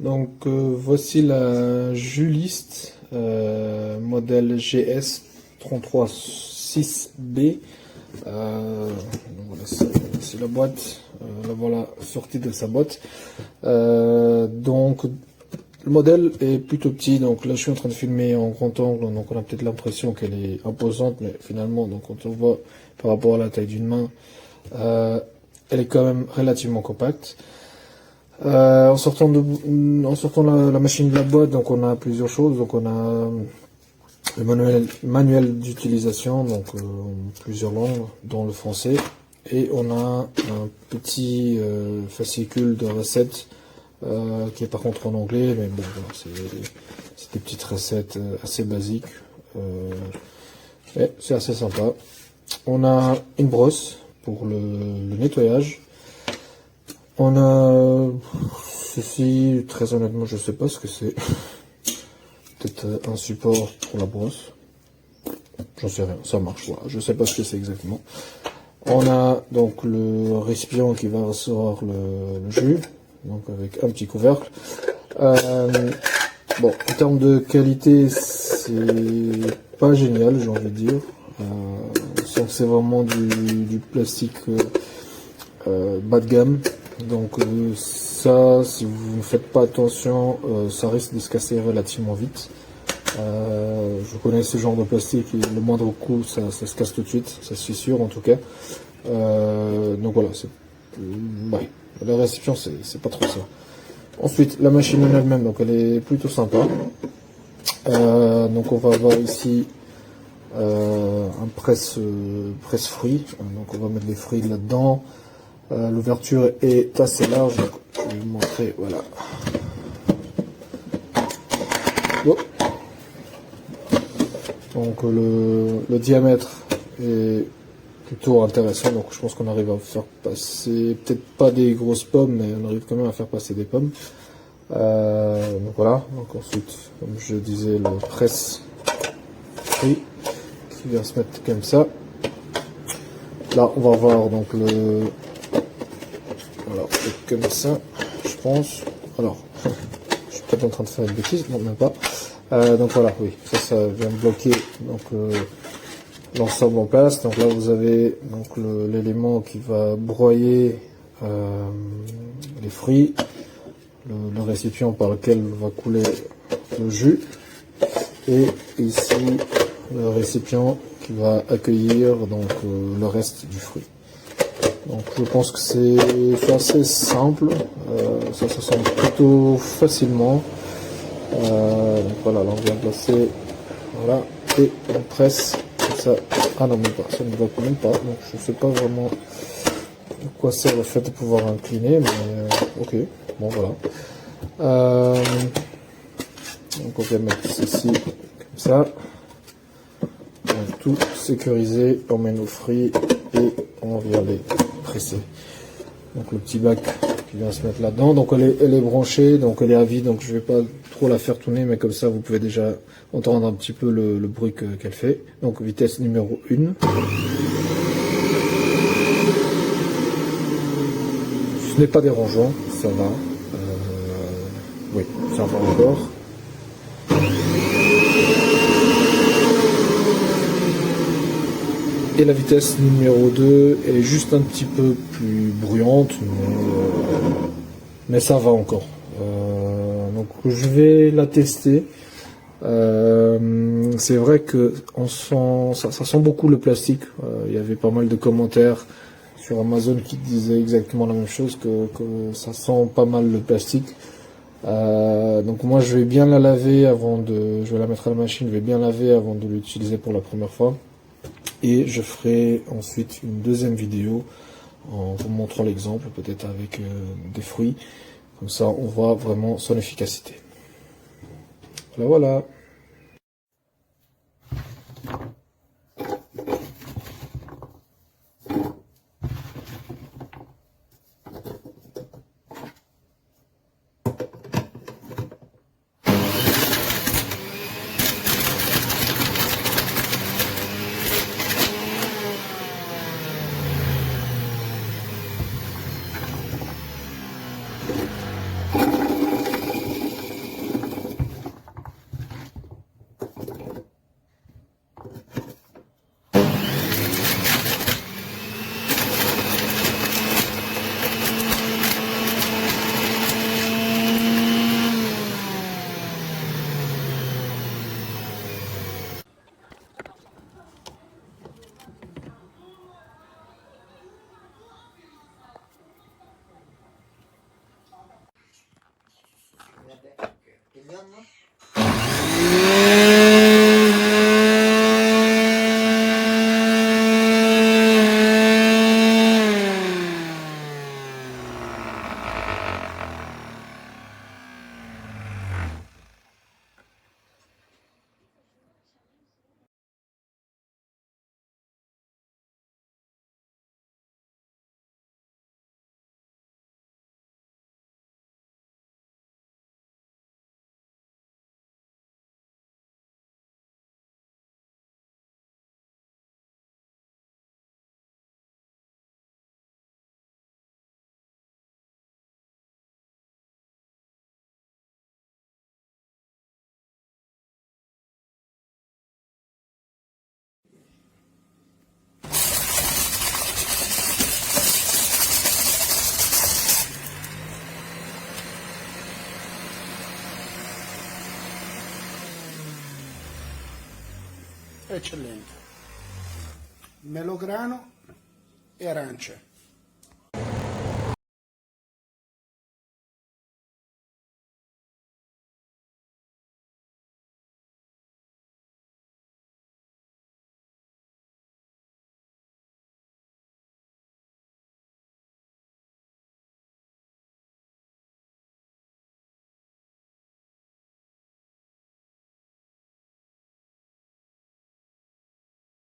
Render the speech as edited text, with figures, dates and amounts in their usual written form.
Donc voici la Juliste modèle GS 336B. Voilà, c'est la boîte. La voilà sortie de sa boîte. Donc le modèle est plutôt petit. Donc là je suis en train de filmer en grand angle. Donc on a peut-être l'impression qu'elle est imposante, mais finalement donc quand on voit par rapport à la taille d'une main, elle est quand même relativement compacte. En sortant la machine de la boîte, donc on a plusieurs choses. Donc on a le manuel d'utilisation, donc plusieurs langues, dont le français, et on a un petit fascicule de recettes qui est par contre en anglais, mais bon, voilà, c'est des petites recettes assez basiques. Et c'est assez sympa. On a une brosse pour le nettoyage. On a ceci, très honnêtement, je sais pas ce que c'est. Peut-être un support pour la brosse. J'en sais rien, ça marche, voilà. Je sais pas ce que c'est exactement. On a donc le récipient qui va recevoir le jus, donc avec un petit couvercle. Bon, en termes de qualité, c'est pas génial, j'ai envie de dire. On sent que c'est vraiment du plastique bas de gamme. Donc ça, si vous ne faites pas attention, ça risque de se casser relativement vite. Je connais ce genre de plastique et le moindre coup, ça se casse tout de suite, ça c'est sûr en tout cas. Donc voilà, ouais, le récipient c'est pas trop ça. Ensuite, la machine en elle-même, donc elle est plutôt sympa. Donc on va avoir ici un presse fruits. Donc on va mettre les fruits là-dedans. L'ouverture est assez large, donc je vais vous montrer, voilà. Oh. Donc le diamètre est plutôt intéressant, donc je pense qu'on arrive à faire passer, peut-être pas des grosses pommes, mais on arrive quand même à faire passer des pommes. Donc voilà, donc ensuite, comme je disais, le presse fruit qui vient se mettre comme ça. Là, on va voir donc voilà, comme ça, je pense. Alors, je suis peut-être en train de faire une bêtise, non, même pas. Donc voilà, oui, ça vient bloquer donc l'ensemble en place. Donc là, vous avez donc l'élément qui va broyer les fruits, le récipient par lequel va couler le jus, et ici le récipient qui va accueillir donc le reste du fruit. Donc je pense que c'est assez simple, ça s'assemble plutôt facilement. Donc voilà, là on vient placer, voilà, et on presse comme ça. Ah non, même pas, ça ne va même pas, donc je sais pas vraiment de quoi sert le fait de pouvoir incliner, mais ok, bon voilà. Donc on vient mettre ceci comme ça. On a tout sécurisé, on met nos fruits et on vient les presser. Donc le petit bac qui vient se mettre là-dedans, donc elle est branchée, donc elle est à vide, donc je vais pas trop la faire tourner, mais comme ça vous pouvez déjà entendre un petit peu le bruit qu'elle fait. Donc vitesse numéro 1. Ce n'est pas dérangeant, ça va. Oui, ça va encore. Et la vitesse numéro 2, elle est juste un petit peu plus bruyante, mais ça va encore. Donc je vais la tester. C'est vrai que ça sent beaucoup le plastique. Il y avait pas mal de commentaires sur Amazon qui disaient exactement la même chose, que ça sent pas mal le plastique. Donc moi je vais bien la laver je vais la mettre à la machine, je vais bien laver avant de l'utiliser pour la première fois. Et je ferai ensuite une deuxième vidéo en vous montrant l'exemple, peut-être avec des fruits. Comme ça, on voit vraiment son efficacité. Voilà. Eccellente. Melograno e arance.